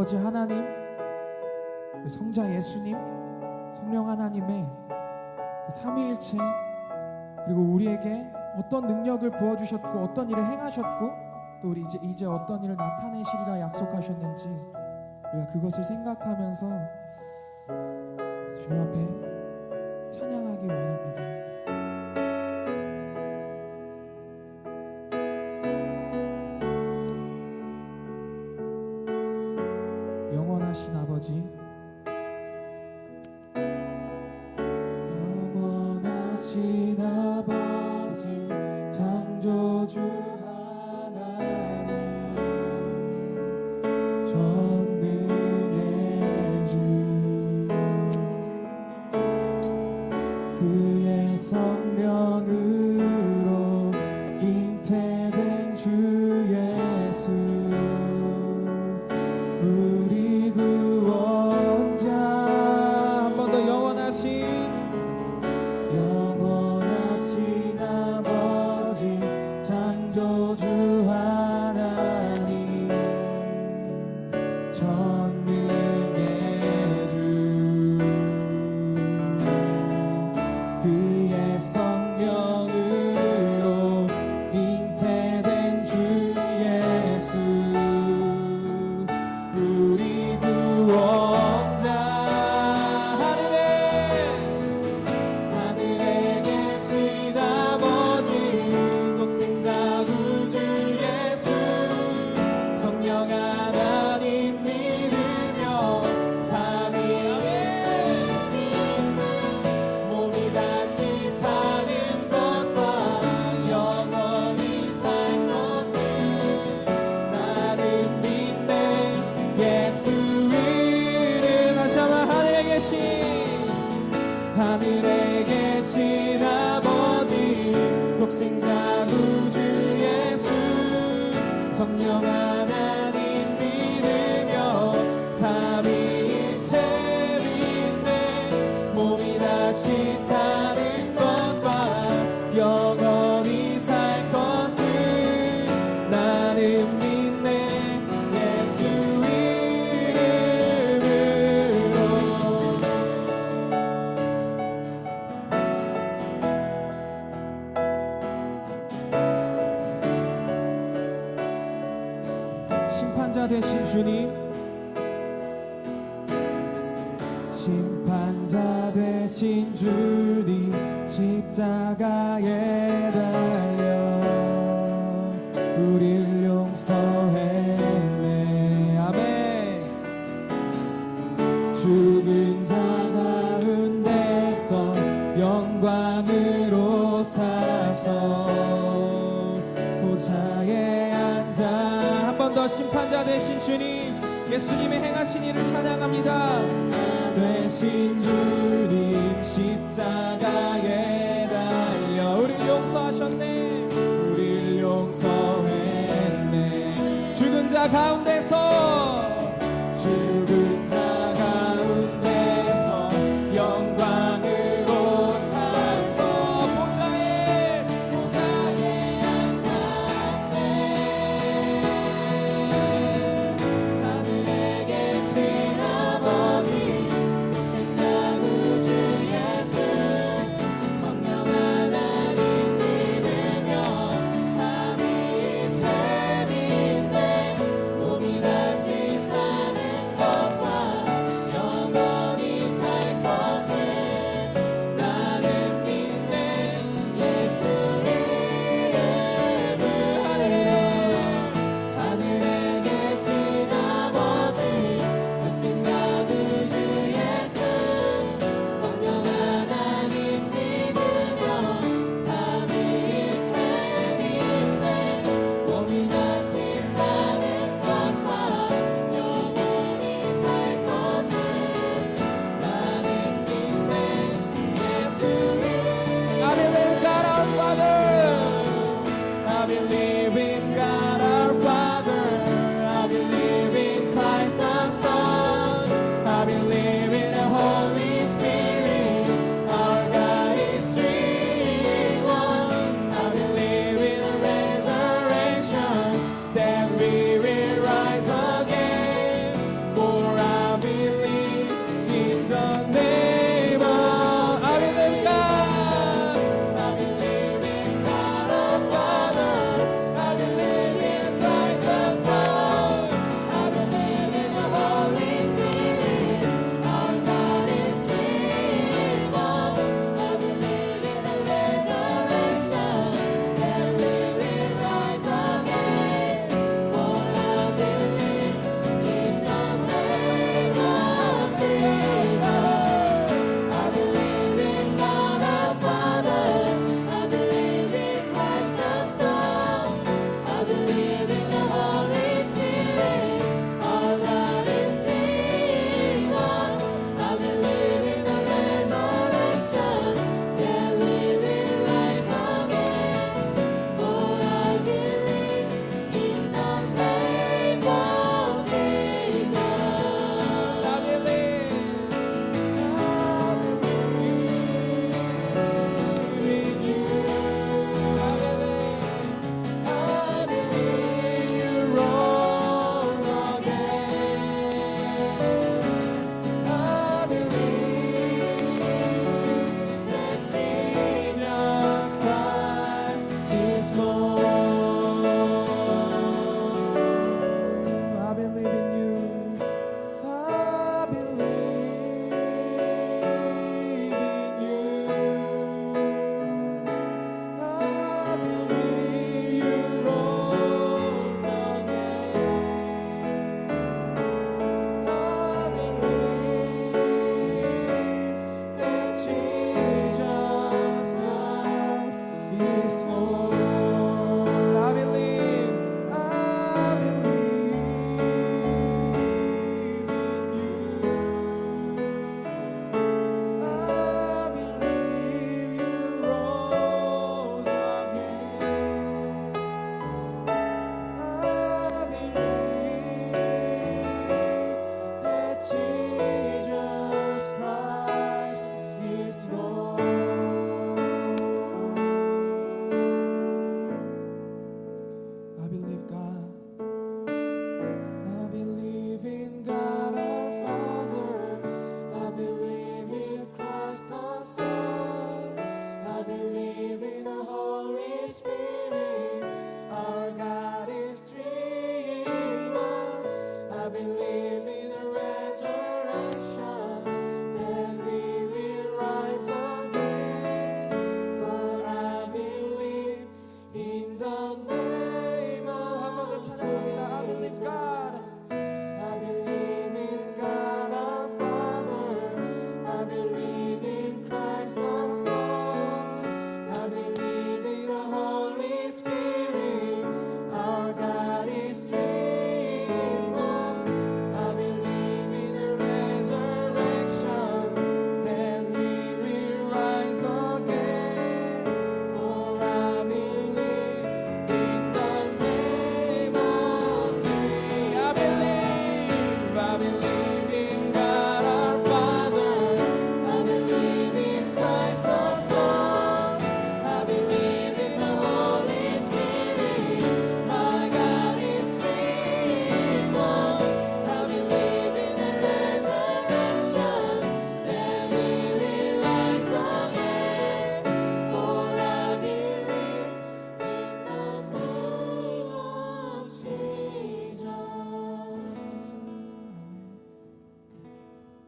아버지 하나님, 성자 예수님, 성령 하나님의 그 삼위일체, 그리고 우리에게 어떤 능력을 부어주셨고 어떤 일을 행하셨고 또 우리 이제 어떤 일을 나타내시리라 약속하셨는지 우리가 그것을 생각하면서 주님 앞에 찬양하기 원합니다. 영원하신 아버지, 영원하신 아버지, 창조주 하나님, 전능의 주, 그의 성령으로 잉태된 주 예수, 우리 구원자. 한 번 더 영원하신 아버지, 창조주 하나님, 전능의 주, 그의 성령으로 잉태된 주 예수, 우리 구원자. 하늘에 계신 아버지, 독생자 구주 예수, 성령 하나님 믿으며 삼위일체 몸이 다시 사는 것과 영원히 살 것을 나는 믿네. 예수 이름 다시 한번. 하늘에 계신 아버지, 독생자 구주 예수, 성령 하나님 믿으며 삼위일체 믿네. 몸이 다시 사는 것과 영원히 살 것을 나는 믿네. 예수 이름으로. 심판자 되신 주님, 심판자 되신 주님, 십자가에 달려 우릴 용서했네. 아멘. 죽은 자 가운데서 영광으로 사서 보좌에 앉아. 한 번 더 심판자 되신 주님, 예수님의 행하신 일을 찬양합니다. 되신 주님, 십자가에 달려 우릴 용서하셨네. 우릴 용서했네. 죽은 자 가운데